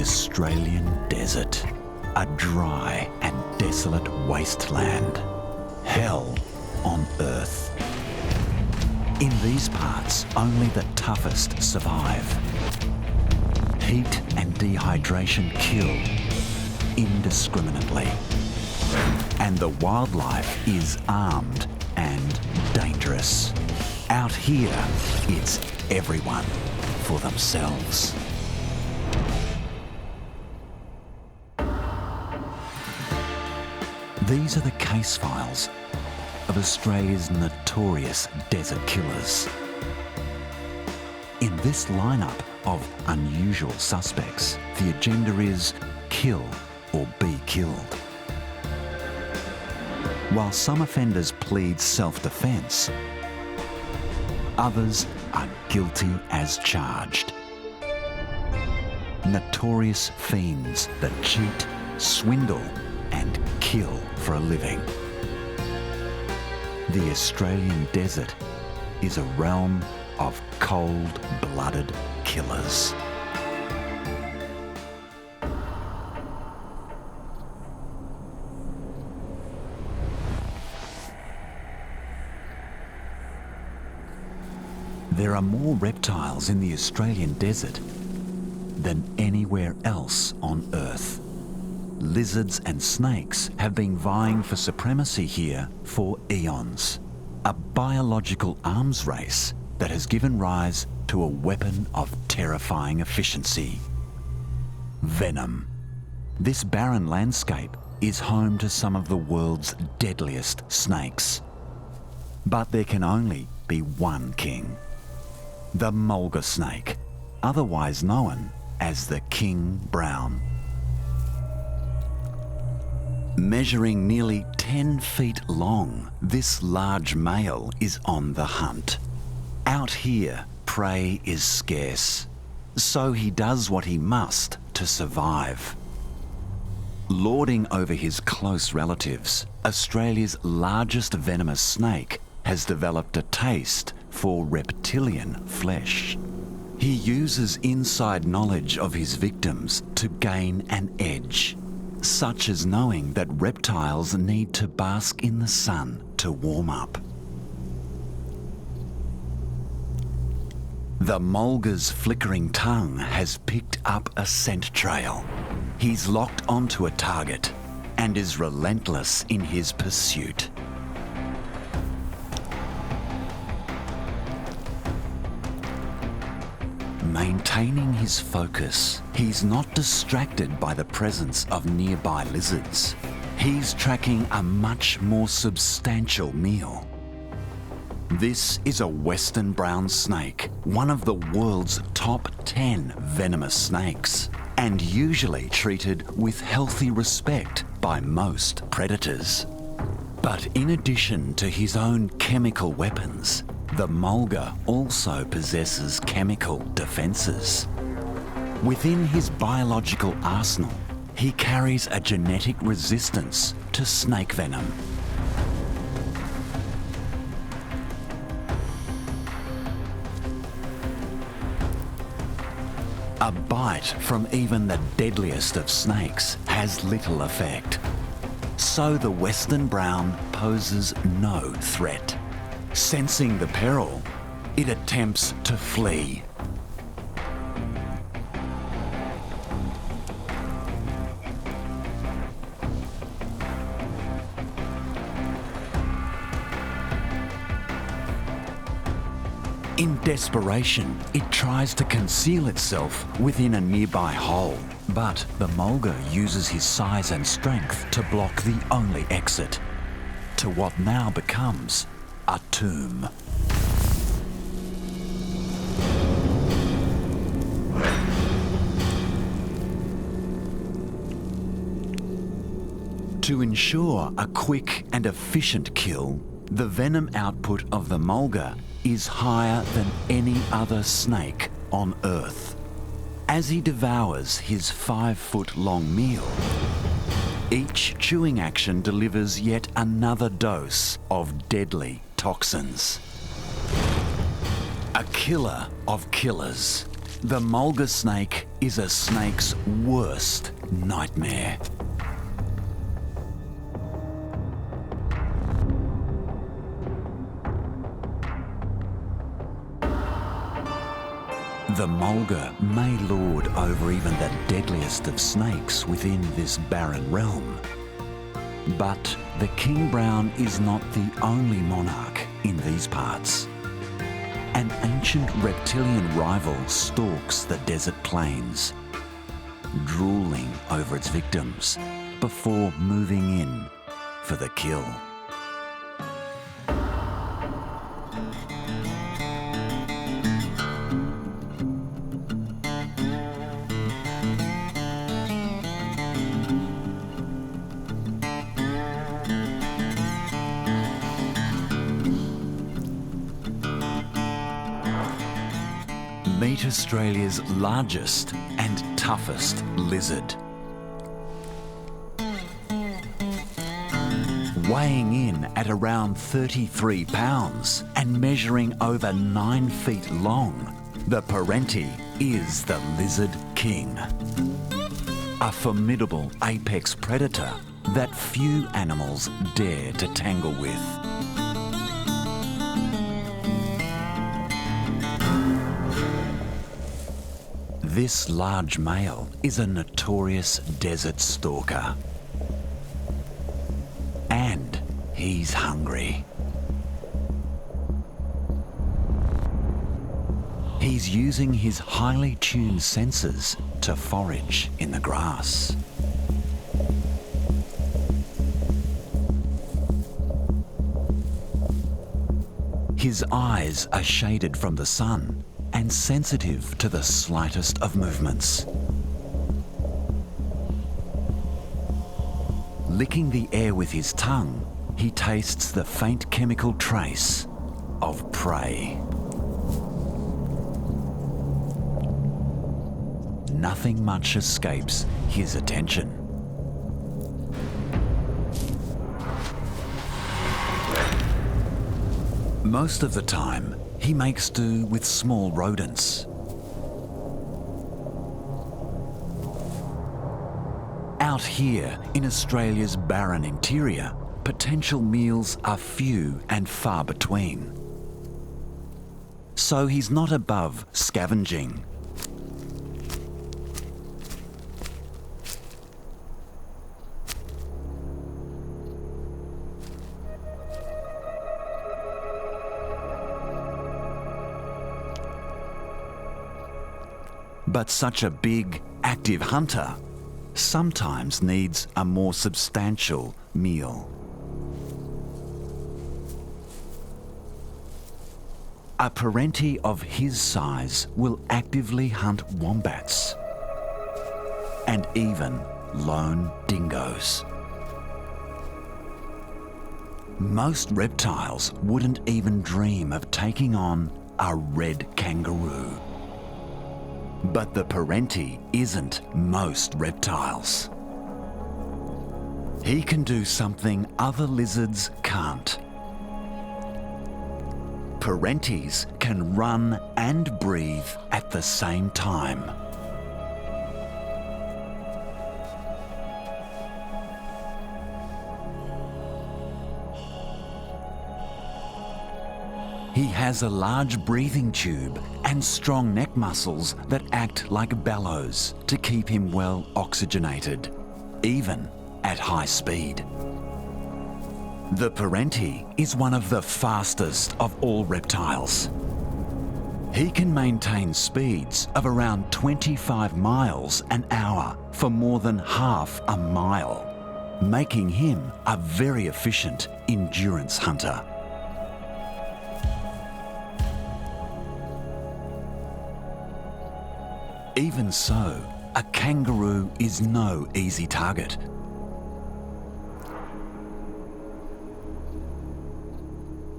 Australian desert, a dry and desolate wasteland, hell on earth. In these parts, only the toughest survive. Heat and dehydration kill indiscriminately. And the wildlife is armed and dangerous. Out here, it's everyone for themselves. These are the case files of Australia's notorious desert killers. In this lineup of unusual suspects, the agenda is kill or be killed. While some offenders plead self-defence, others are guilty as charged. Notorious fiends that cheat, swindle and kill for a living. The Australian desert is a realm of cold-blooded killers. There are more reptiles in the Australian desert than anywhere else on Earth. Lizards and snakes have been vying for supremacy here for eons. A biological arms race that has given rise to a weapon of terrifying efficiency: venom. This barren landscape is home to some of the world's deadliest snakes. But there can only be one king: the mulga snake, otherwise known as the king brown. Measuring nearly 10 feet long, this large male is on the hunt. Out here, prey is scarce, so he does what he must to survive. Lording over his close relatives, Australia's largest venomous snake has developed a taste for reptilian flesh. He uses inside knowledge of his victims to gain an edge, such as knowing that reptiles need to bask in the sun to warm up. The mulga's flickering tongue has picked up a scent trail. He's locked onto a target and is relentless in his pursuit. Maintaining his focus, he's not distracted by the presence of nearby lizards. He's tracking a much more substantial meal. This is a western brown snake, one of the world's top 10 venomous snakes, and usually treated with healthy respect by most predators. But in addition to his own chemical weapons, the mulga also possesses chemical defences. Within his biological arsenal, he carries a genetic resistance to snake venom. A bite from even the deadliest of snakes has little effect. So the western brown poses no threat. Sensing the peril, it attempts to flee. In desperation, it tries to conceal itself within a nearby hole, but the mulga uses his size and strength to block the only exit to what now becomes a tomb. To ensure a quick and efficient kill, the venom output of the mulga is higher than any other snake on Earth. As he devours his 5-foot-long meal, each chewing action delivers yet another dose of deadly toxins. A killer of killers, The mulga snake is a snake's worst nightmare. The mulga may lord over even the deadliest of snakes within this barren realm. But the king brown is not the only monarch in these parts. An ancient reptilian rival stalks the desert plains, drooling over its victims before moving in for the kill. Meet Australia's largest and toughest lizard. Weighing in at around 33 pounds and measuring over 9 feet long, the Predatory is the lizard king. A formidable apex predator that few animals dare to tangle with. This large male is a notorious desert stalker. And he's hungry. He's using his highly tuned senses to forage in the grass. His eyes are shaded from the sun and sensitive to the slightest of movements. Licking the air with his tongue, he tastes the faint chemical trace of prey. Nothing much escapes his attention. Most of the time, he makes do with small rodents. Out here in Australia's barren interior, potential meals are few and far between. So he's not above scavenging. But such a big, active hunter sometimes needs a more substantial meal. A Predatory of his size will actively hunt wombats and even lone dingoes. Most reptiles wouldn't even dream of taking on a red kangaroo. But the Predatory isn't most reptiles. He can do something other lizards can't. Predatories can run and breathe at the same time. He has a large breathing tube and strong neck muscles that act like bellows to keep him well oxygenated, even at high speed. The Predatory is one of the fastest of all reptiles. He can maintain speeds of around 25 miles an hour for more than half a mile, making him a very efficient endurance hunter. Even so, a kangaroo is no easy target.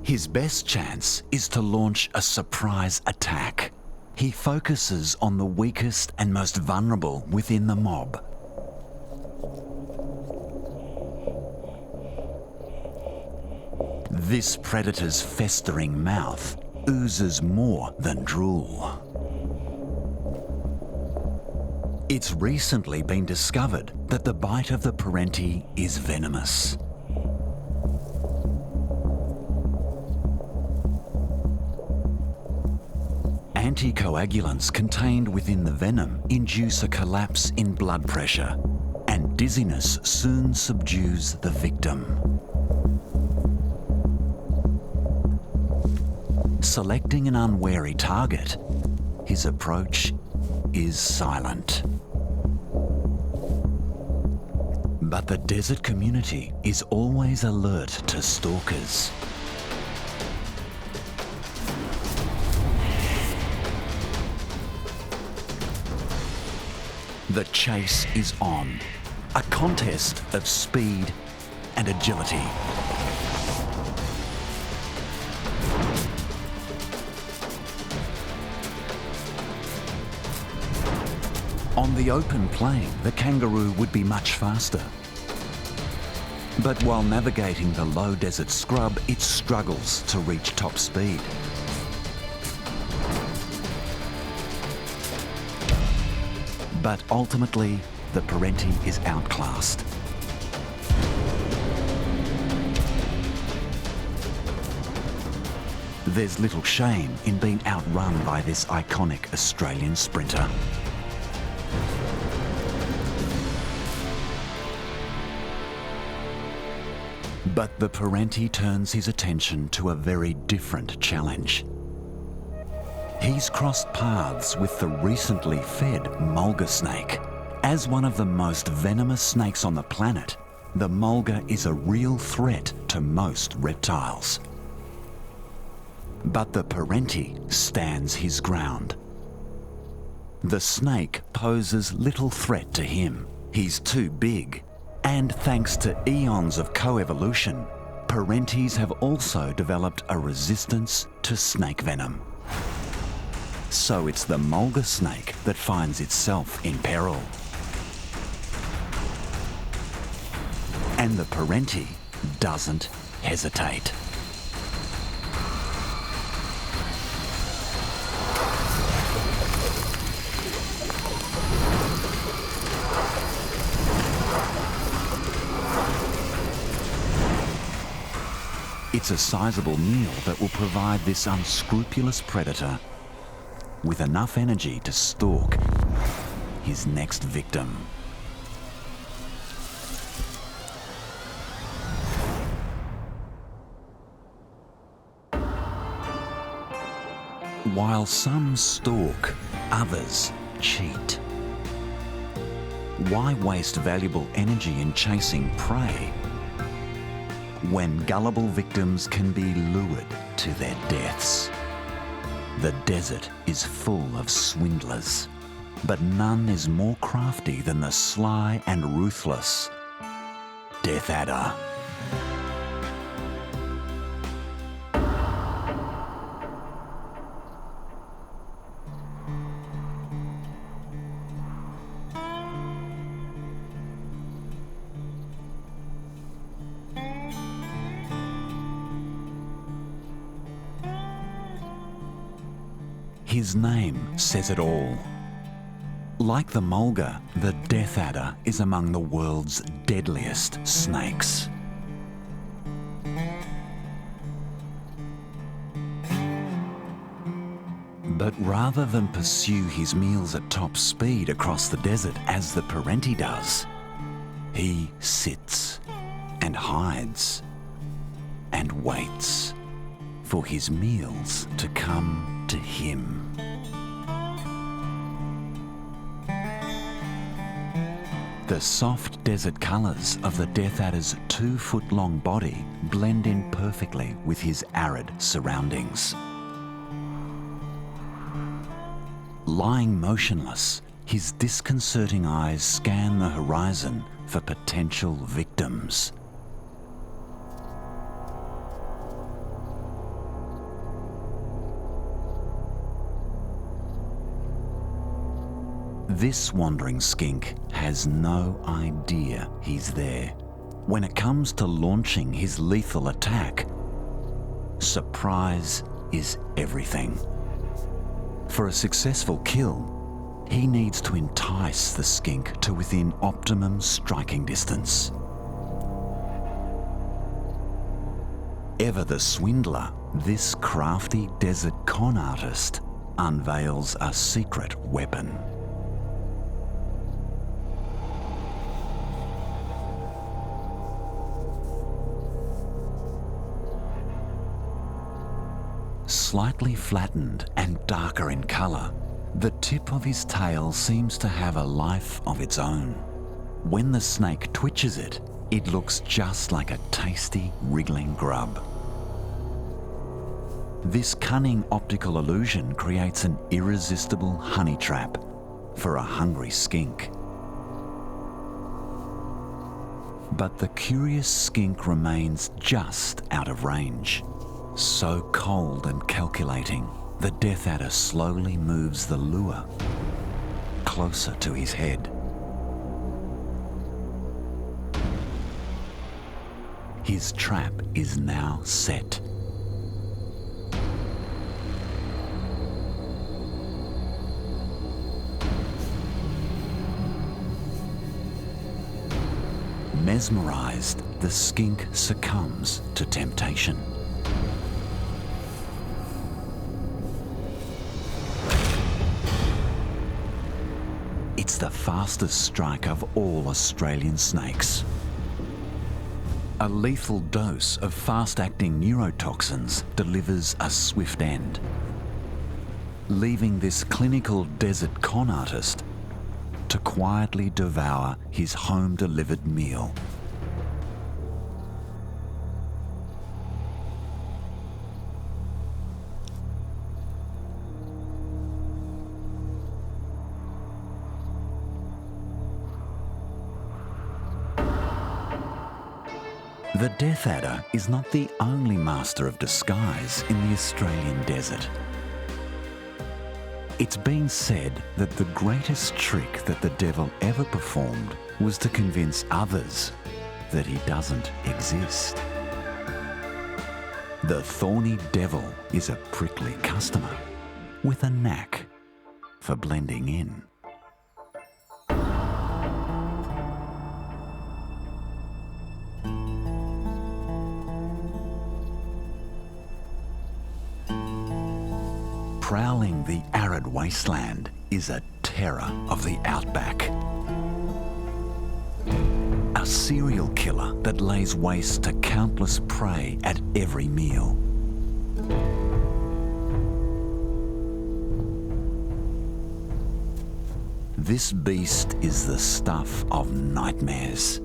His best chance is to launch a surprise attack. He focuses on the weakest and most vulnerable within the mob. This predator's festering mouth oozes more than drool. It's recently been discovered that the bite of the parenti is venomous. Anticoagulants contained within the venom induce a collapse in blood pressure, and dizziness soon subdues the victim. Selecting an unwary target, his approach is silent. But the desert community is always alert to stalkers. The chase is on, a contest of speed and agility. On the open plain, the kangaroo would be much faster. But while navigating the low desert scrub, it struggles to reach top speed. But ultimately, the parenti is outclassed. There's little shame in being outrun by this iconic Australian sprinter. But the parenti turns his attention to a very different challenge. He's crossed paths with the recently fed mulga snake. As one of the most venomous snakes on the planet, the mulga is a real threat to most reptiles. But the parenti stands his ground. The snake poses little threat to him. He's too big. And thanks to eons of coevolution, parentis have also developed a resistance to snake venom. So it's the mulga snake that finds itself in peril. And the parenti doesn't hesitate. It's a sizable meal that will provide this unscrupulous predator with enough energy to stalk his next victim. While some stalk, others cheat. Why waste valuable energy in chasing prey when gullible victims can be lured to their deaths? The desert is full of swindlers, but none is more crafty than the sly and ruthless death adder. His name says it all. Like the mulga, the death adder is among the world's deadliest snakes. But rather than pursue his meals at top speed across the desert as the parenti does, he sits and hides and waits for his meals to come to him. The soft desert colours of the death adder's 2-foot-long body blend in perfectly with his arid surroundings. Lying motionless, his disconcerting eyes scan the horizon for potential victims. This wandering skink has no idea he's there. When it comes to launching his lethal attack, surprise is everything. For a successful kill, He needs to entice the skink to within optimum striking distance. Ever the swindler, this crafty desert con artist unveils a secret weapon. Slightly flattened and darker in colour, the tip of his tail seems to have a life of its own. When the snake twitches it, it looks just like a tasty, wriggling grub. This cunning optical illusion creates an irresistible honey trap for a hungry skink. But the curious skink remains just out of range. So cold and calculating, the death adder slowly moves the lure closer to his head. His trap is now set. Mesmerized, the skink succumbs to temptation. It's the fastest strike of all Australian snakes. A lethal dose of fast-acting neurotoxins delivers a swift end, leaving this clinical desert con artist to quietly devour his home-delivered meal. The death adder is not the only master of disguise in the Australian desert. It's been said that the greatest trick that the devil ever performed was to convince others that he doesn't exist. The Thorny devil is a prickly customer with a knack for blending in. Prowling the arid wasteland is a terror of the outback. A serial killer that lays waste to countless prey at every meal. This beast is the stuff of nightmares.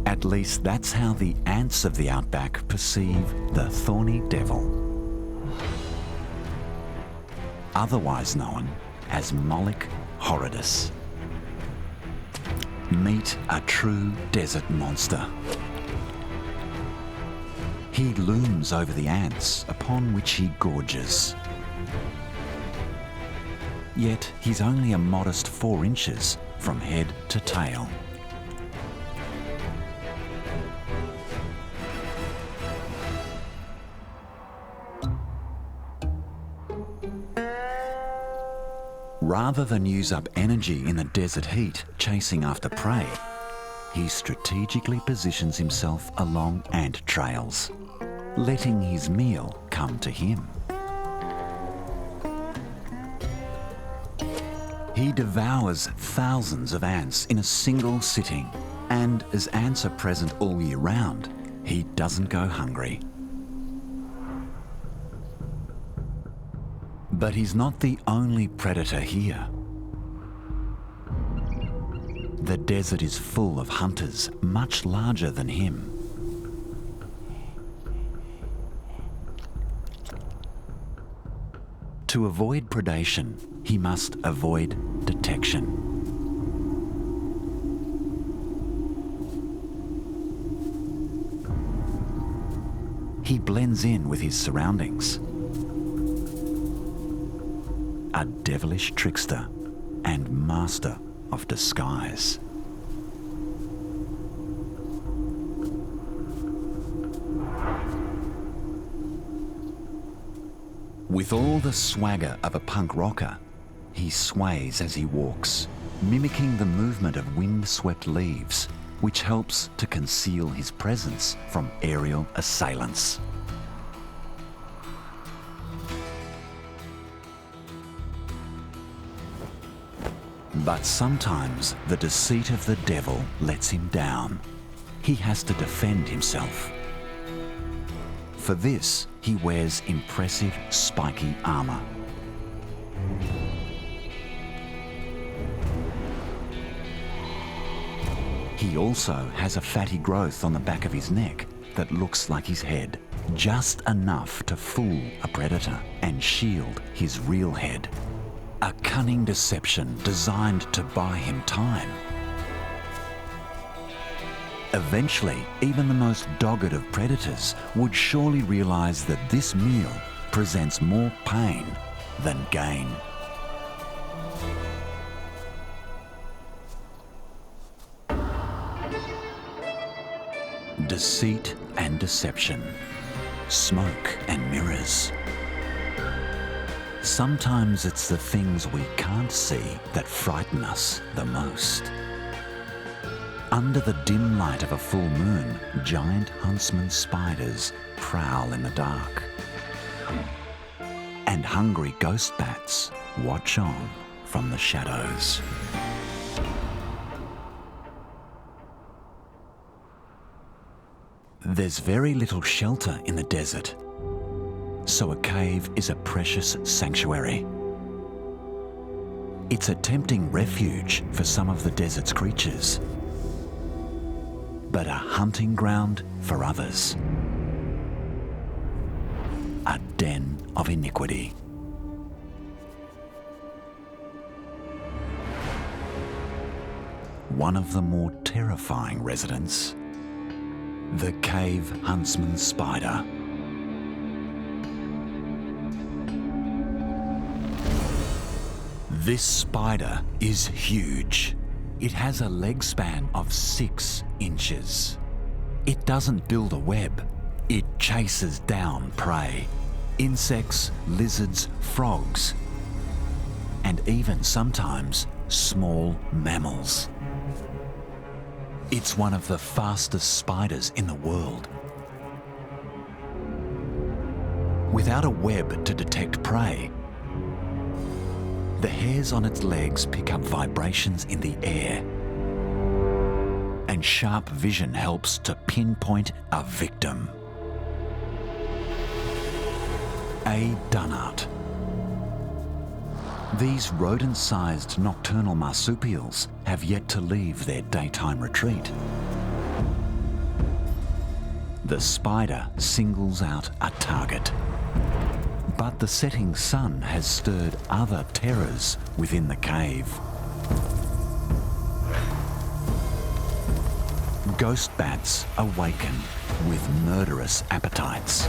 At least that's how the ants of the outback perceive the Thorny devil, otherwise known as Moloch horridus. Meet a true desert monster. He looms over the ants upon which he gorges. Yet he's only a modest 4 inches from head to tail. Rather than use up energy in the desert heat chasing after prey, he strategically positions himself along ant trails, letting his meal come to him. He devours thousands of ants in a single sitting, and as ants are present all year round, he doesn't go hungry. But he's not the only predator here. The desert is full of hunters much larger than him. To avoid predation, he must avoid detection. He blends in with his surroundings. A devilish trickster and master of disguise. With all the swagger of a punk rocker, He sways as he walks, mimicking the movement of wind-swept leaves, which helps to conceal his presence from aerial assailants. But sometimes the deceit of the devil lets him down. He has to defend himself. For this, he wears impressive spiky armour. He also has a fatty growth on the back of his neck that looks like his head, just enough to fool a predator and shield his real head. A cunning deception designed to buy him time. Eventually, even the most dogged of predators would surely realise that this meal presents more pain than gain. Deceit and deception, smoke and mirrors. Sometimes it's the things we can't see that frighten us the most. Under the dim light of a full moon, giant huntsman spiders prowl in the dark. And hungry ghost bats watch on from the shadows. There's very little shelter in the desert, so a cave is a precious sanctuary. It's a tempting refuge for some of the desert's creatures, but a hunting ground for others. A den of iniquity. One of the more terrifying residents, the cave huntsman spider. This spider is huge. It has a leg span of 6 inches. It doesn't build a web. It chases down prey. Insects, lizards, frogs, and even sometimes small mammals. It's one of the fastest spiders in the world. Without a web to detect prey, the hairs on its legs pick up vibrations in the air, and sharp vision helps to pinpoint a victim. A dunnart. These rodent-sized nocturnal marsupials have yet to leave their daytime retreat. The spider singles out a target, but the setting sun has stirred other terrors within the cave. Ghost bats awaken with murderous appetites.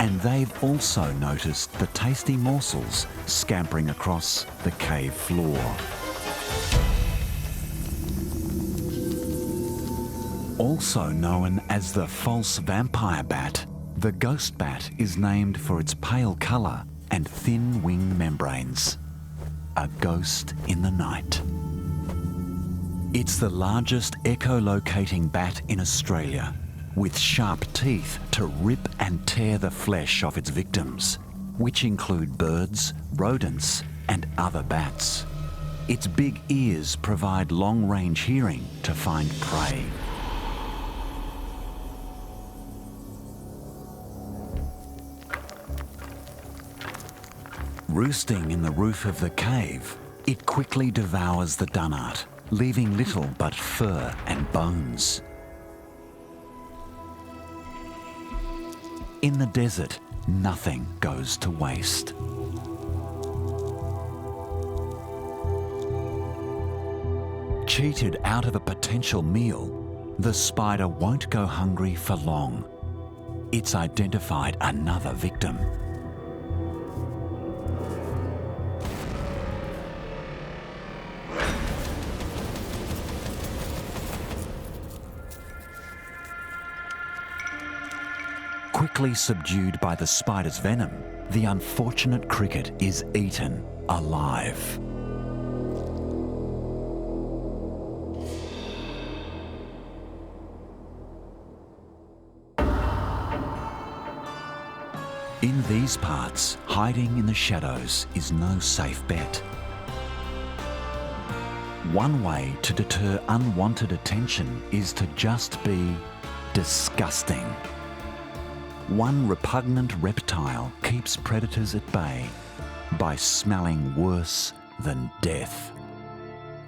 And they've also noticed the tasty morsels scampering across the cave floor. Also known as the false vampire bat, the ghost bat is named for its pale colour and thin wing membranes. A ghost in the night. It's the largest echolocating bat in Australia, with sharp teeth to rip and tear the flesh off its victims, which include birds, rodents, and other bats. Its big ears provide long-range hearing to find prey. Roosting in the roof of the cave, it quickly devours the dunnart, leaving little but fur and bones. In the desert, nothing goes to waste. Cheated out of a potential meal, the spider won't go hungry for long. It's identified another victim. Quickly subdued by the spider's venom, the unfortunate cricket is eaten alive. In these parts, hiding in the shadows is no safe bet. One way to deter unwanted attention is to just be disgusting. One repugnant reptile keeps predators at bay by smelling worse than death.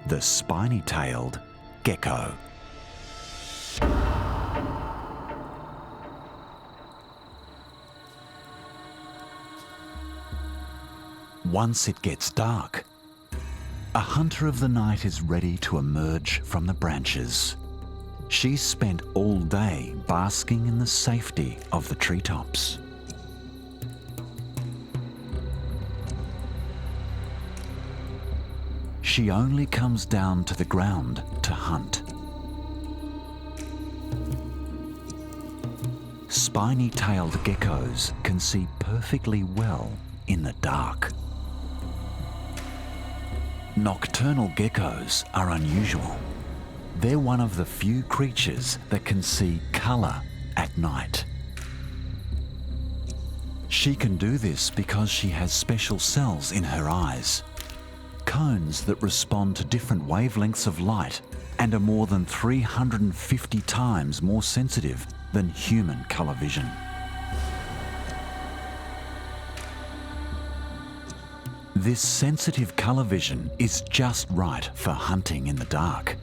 The spiny-tailed gecko. Once it gets dark, a hunter of the night is ready to emerge from the branches. She's spent all day basking in the safety of the treetops. She only comes down to the ground to hunt. Spiny-tailed geckos can see perfectly well in the dark. Nocturnal geckos are unusual. They're one of the few creatures that can see colour at night. She can do this because she has special cells in her eyes, cones that respond to different wavelengths of light and are more than 350 times more sensitive than human colour vision. This sensitive colour vision is just right for hunting in the dark.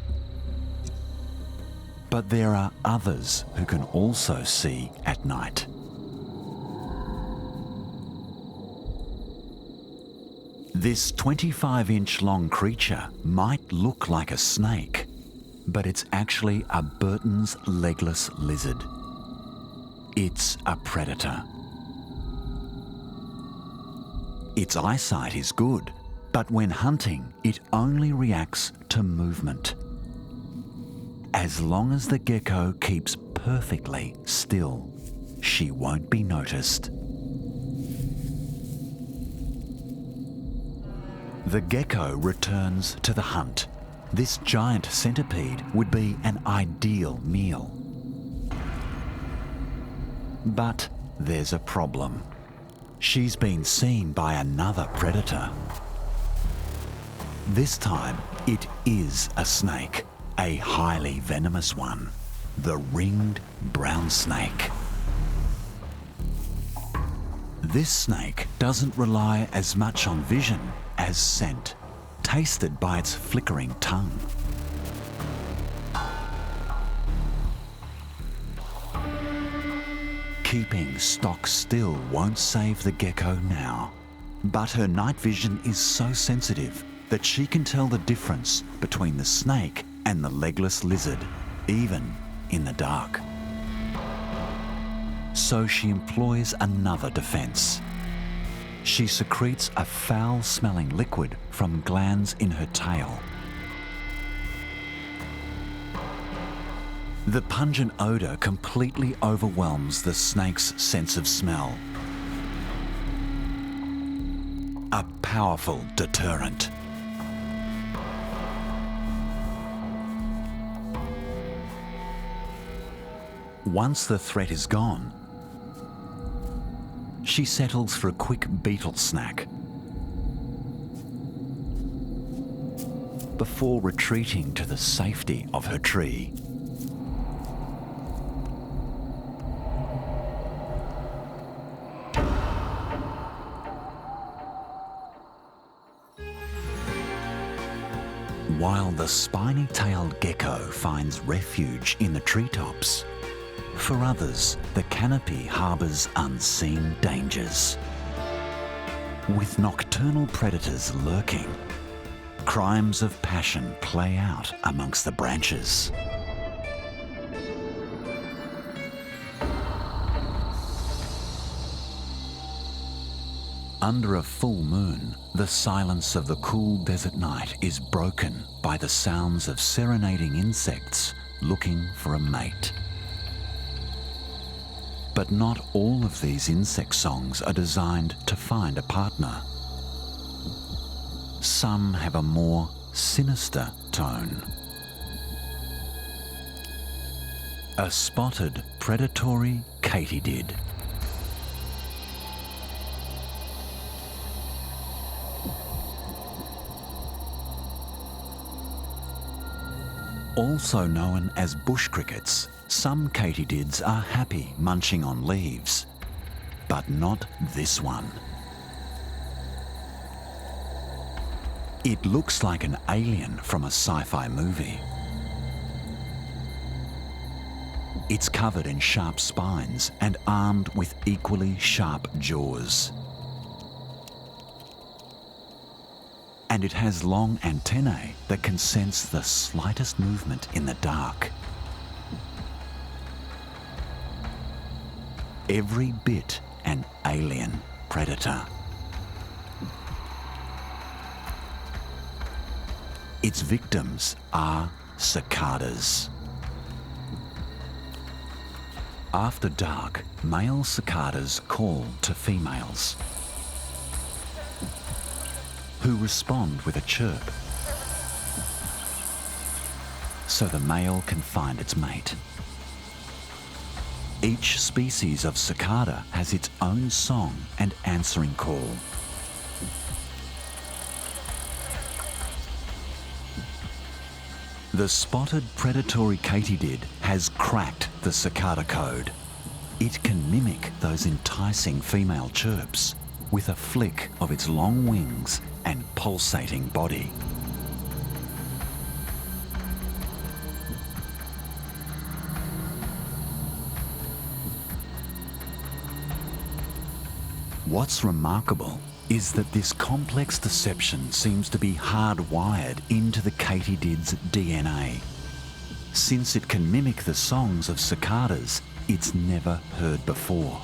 But there are others who can also see at night. This 25-inch long creature might look like a snake, but it's actually a Burton's legless lizard. It's a predator. Its eyesight is good, but when hunting, it only reacts to movement. As long as the gecko keeps perfectly still, she won't be noticed. The gecko returns to the hunt. This giant centipede would be an ideal meal. But there's a problem. She's been seen by another predator. This time, it is a snake, a highly venomous one, the ringed brown snake. This snake doesn't rely as much on vision as scent, tasted by its flickering tongue. Keeping stock still won't save the gecko now, but her night vision is so sensitive that she can tell the difference between the snake and the legless lizard, even in the dark. So she employs another defense. She secretes a foul-smelling liquid from glands in her tail. The pungent odour completely overwhelms the snake's sense of smell. A powerful deterrent. Once the threat is gone, she settles for a quick beetle snack before retreating to the safety of her tree. While the spiny-tailed gecko finds refuge in the treetops, for others, the canopy harbours unseen dangers. With nocturnal predators lurking, crimes of passion play out amongst the branches. Under a full moon, the silence of the cool desert night is broken by the sounds of serenading insects looking for a mate. But not all of these insect songs are designed to find a partner. some have a more sinister tone. A spotted predatory katydid. Also known as bush crickets, some katydids are happy munching on leaves, but not this one. It looks like an alien from a sci-fi movie. It's covered in sharp spines and armed with equally sharp jaws. And it has long antennae that can sense the slightest movement in the dark. Every bit an alien predator. Its victims are cicadas. After dark, male cicadas call to females, who respond with a chirp, so the male can find its mate. Each species of cicada has its own song and answering call. The spotted predatory katydid has cracked the cicada code. It can mimic those enticing female chirps with a flick of its long wings and pulsating body. What's remarkable is that this complex deception seems to be hardwired into the katydid's DNA. Since it can mimic the songs of cicadas it's never heard before.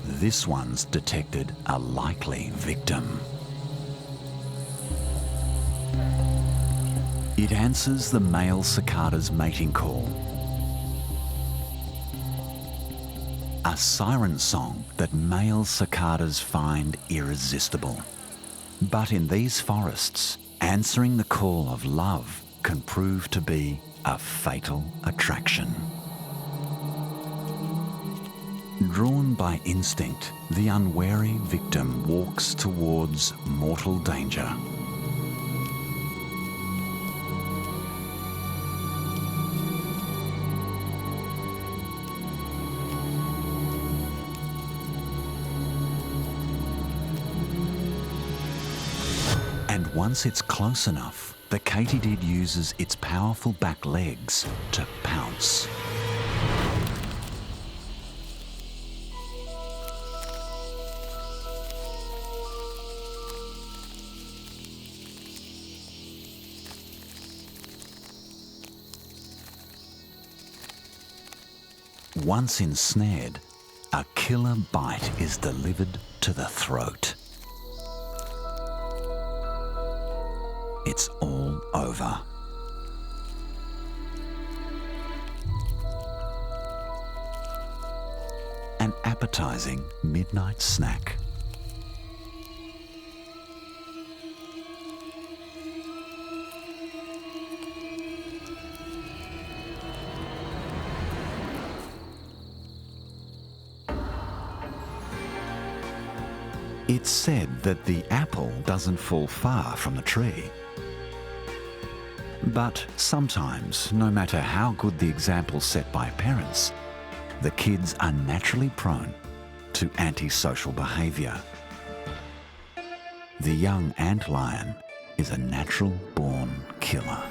This one's detected a likely victim. It answers the male cicada's mating call. A siren song that male cicadas find irresistible. But in these forests, answering the call of love can prove to be a fatal attraction. Drawn by instinct, the unwary victim walks towards mortal danger. And once it's close enough, the katydid uses its powerful back legs to pounce. Once ensnared, a killer bite is delivered to the throat. It's all over. An appetizing midnight snack. It's said that the apple doesn't fall far from the tree. But sometimes, no matter how good the example set by parents, the kids are naturally prone to antisocial behaviour. The young antlion is a natural-born killer.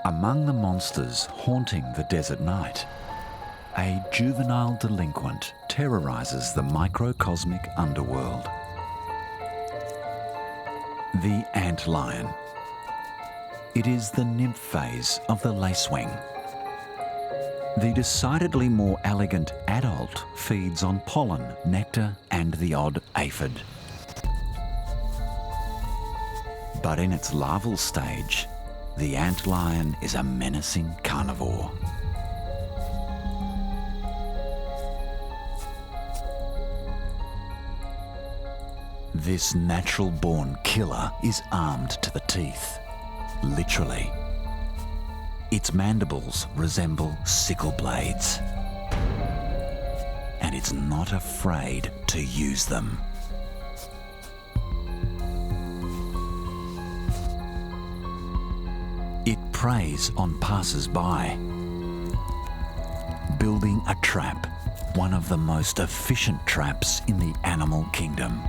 Among the monsters haunting the desert night, a juvenile delinquent terrorises the microcosmic underworld. The antlion. It is the nymph phase of the lacewing. The decidedly more elegant adult feeds on pollen, nectar, and the odd aphid. But in its larval stage, the antlion is a menacing carnivore. This natural-born killer is armed to the teeth, literally. Its mandibles resemble sickle blades, and it's not afraid to use them. It preys on passers-by, building a trap, one of the most efficient traps in the animal kingdom.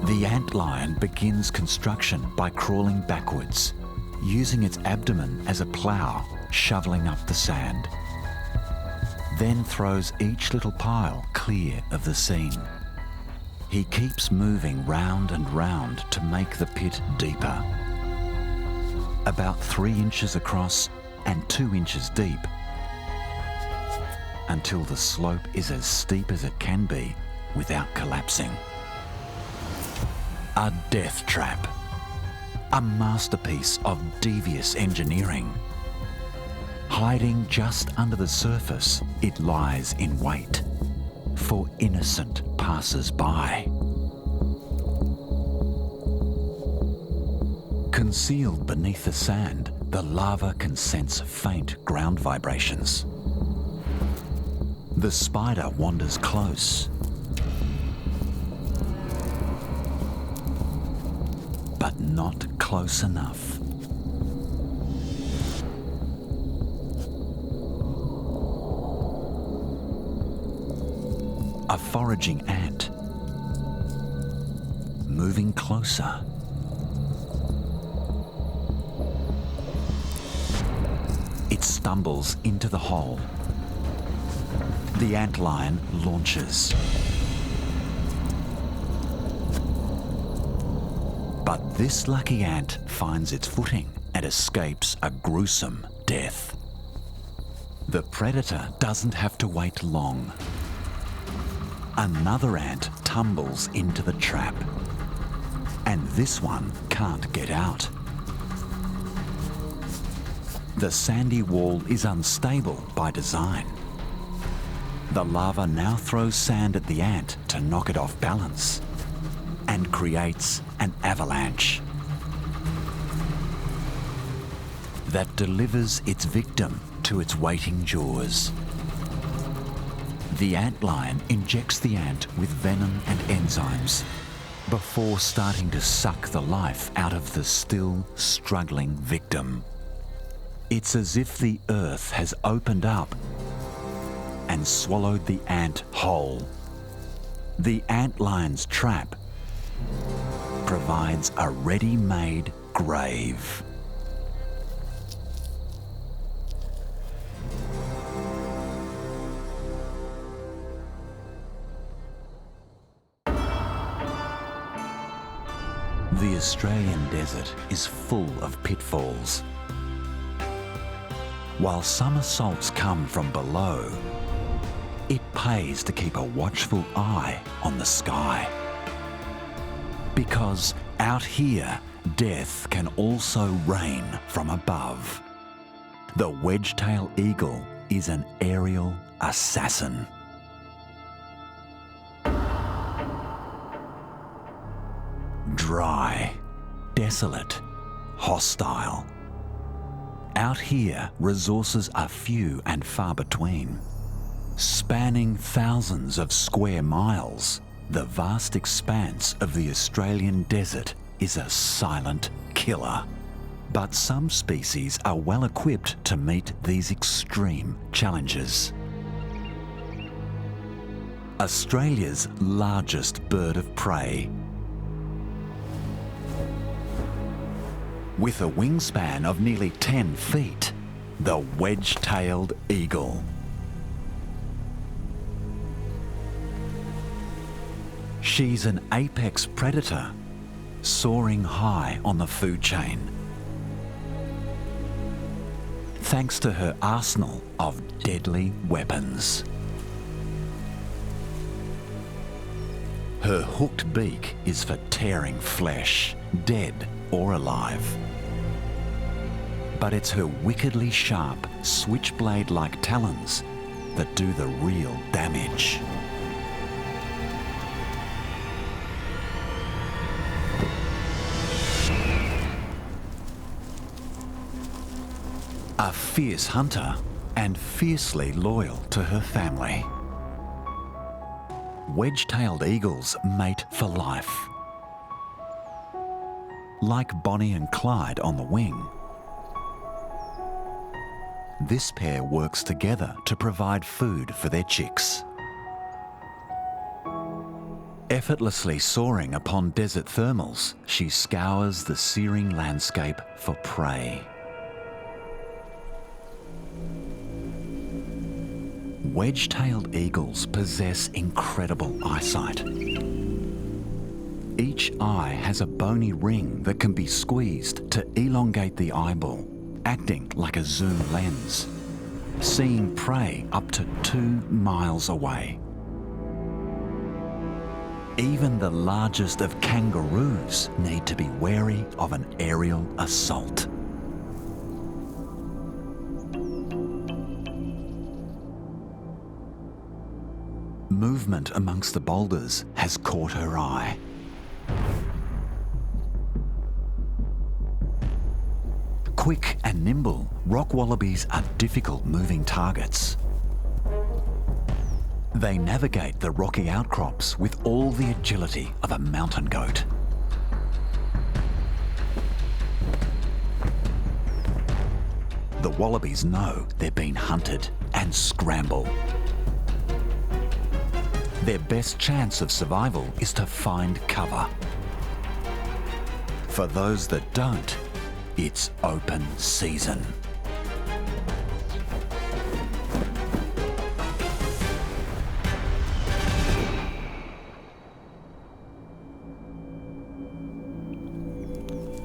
The antlion begins construction by crawling backwards, using its abdomen as a plough, shoveling up the sand. Then throws each little pile clear of the scene. He keeps moving round and round to make the pit deeper, about 3 inches across and 2 inches deep, until the slope is as steep as it can be without collapsing. A death trap, a masterpiece of devious engineering. Hiding just under the surface, it lies in wait for innocent passers-by. Concealed beneath the sand, the larva can sense faint ground vibrations. The spider wanders close, but not close enough. A foraging ant, moving closer. It stumbles into the hole. The antlion launches. But this lucky ant finds its footing and escapes a gruesome death. The predator doesn't have to wait long. Another ant tumbles into the trap, and this one can't get out. The sandy wall is unstable by design. The larva now throws sand at the ant to knock it off balance and creates an avalanche that delivers its victim to its waiting jaws. The antlion injects the ant with venom and enzymes before starting to suck the life out of the still struggling victim. It's as if the earth has opened up and swallowed the ant whole. The antlion's trap provides a ready-made grave. The Australian desert is full of pitfalls. While some assaults come from below, it pays to keep a watchful eye on the sky. Because out here, death can also rain from above. The wedge-tailed eagle is an aerial assassin. Dry, desolate, hostile. Out here, resources are few and far between. Spanning thousands of square miles, the vast expanse of the Australian desert is a silent killer. But some species are well equipped to meet these extreme challenges. Australia's largest bird of prey, with a wingspan of nearly 10 feet, the wedge-tailed eagle. She's an apex predator, soaring high on the food chain, thanks to her arsenal of deadly weapons. Her hooked beak is for tearing flesh, dead or alive. But it's her wickedly sharp, switchblade-like talons that do the real damage. A fierce hunter and fiercely loyal to her family. Wedge-tailed eagles mate for life. Like Bonnie and Clyde on the wing, this pair works together to provide food for their chicks. Effortlessly soaring upon desert thermals, she scours the searing landscape for prey. Wedge-tailed eagles possess incredible eyesight. Each eye has a bony ring that can be squeezed to elongate the eyeball, acting like a zoom lens, seeing prey up to 2 miles away. Even the largest of kangaroos need to be wary of an aerial assault. Movement amongst the boulders has caught her eye. Quick and nimble, rock wallabies are difficult moving targets. They navigate the rocky outcrops with all the agility of a mountain goat. The wallabies know they're being hunted and scramble. Their best chance of survival is to find cover. For those that don't, it's open season.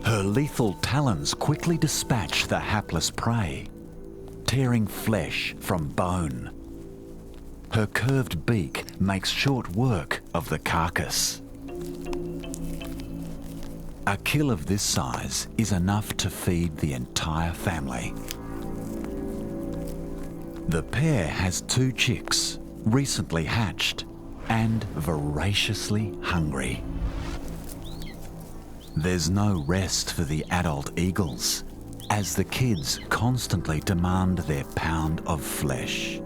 Her lethal talons quickly dispatch the hapless prey, tearing flesh from bone. Her curved beak makes short work of the carcass. A kill of this size is enough to feed the entire family. The pair has 2 chicks, recently hatched and voraciously hungry. There's no rest for the adult eagles, as the kids constantly demand their pound of flesh.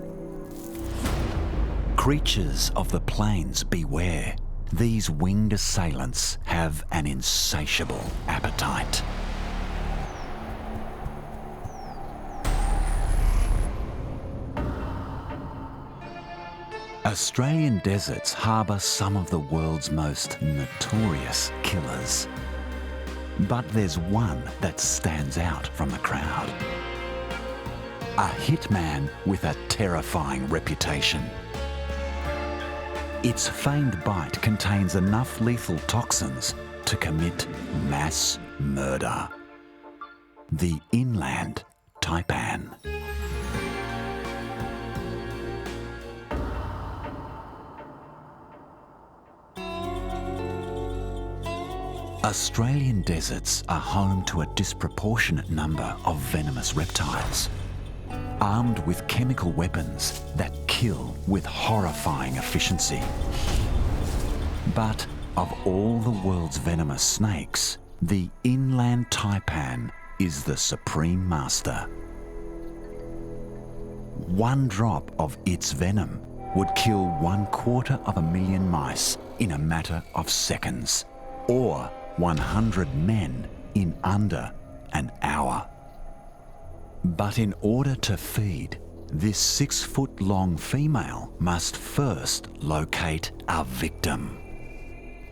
Creatures of the plains beware. These winged assailants have an insatiable appetite. Australian deserts harbour some of the world's most notorious killers. But there's one that stands out from the crowd. A hitman with a terrifying reputation. Its famed bite contains enough lethal toxins to commit mass murder. The inland Taipan. Australian deserts are home to a disproportionate number of venomous reptiles, armed with chemical weapons that kill with horrifying efficiency. But of all the world's venomous snakes, the inland Taipan is the supreme master. One drop of its venom would kill 250,000 mice in a matter of seconds, or 100 men in under an hour. But in order to feed, this 6-foot-long female must first locate a victim.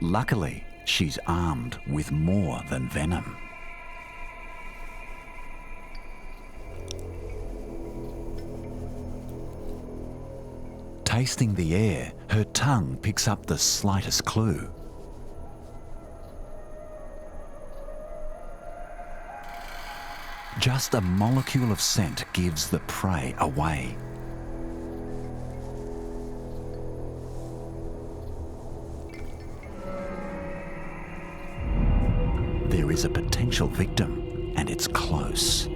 Luckily, she's armed with more than venom. Tasting the air, her tongue picks up the slightest clue. Just a molecule of scent gives the prey away. There is a potential victim, and it's close.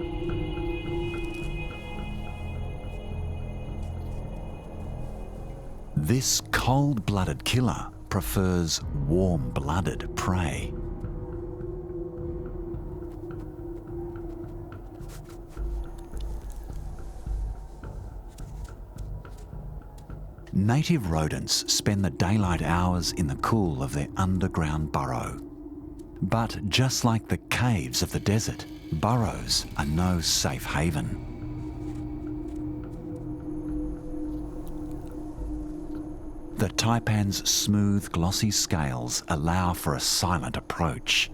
This cold-blooded killer prefers warm-blooded prey. Native rodents spend the daylight hours in the cool of their underground burrow. But just like the caves of the desert, burrows are no safe haven. The taipan's smooth, glossy scales allow for a silent approach.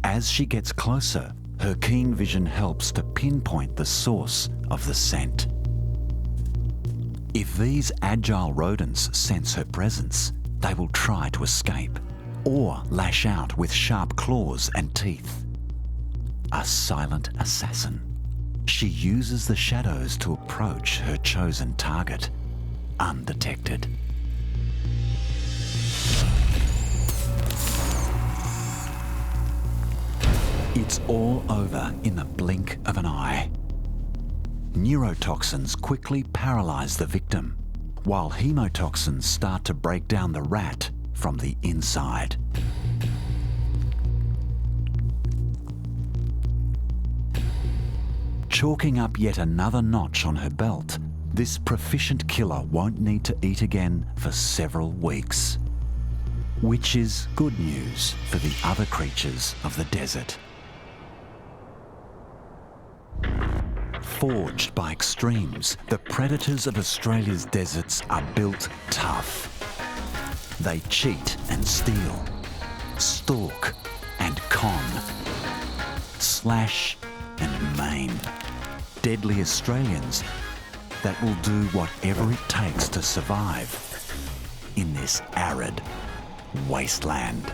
As she gets closer, her keen vision helps to pinpoint the source of the scent. If these agile rodents sense her presence, they will try to escape or lash out with sharp claws and teeth. A silent assassin. She uses the shadows to approach her chosen target, undetected. It's all over in the blink of an eye. Neurotoxins quickly paralyse the victim, while hemotoxins start to break down the rat from the inside. Chalking up yet another notch on her belt, this proficient killer won't need to eat again for several weeks. Which is good news for the other creatures of the desert. Forged by extremes, the predators of Australia's deserts are built tough. They cheat and steal, stalk and con, slash and maim. Deadly Australians that will do whatever it takes to survive in this arid wasteland.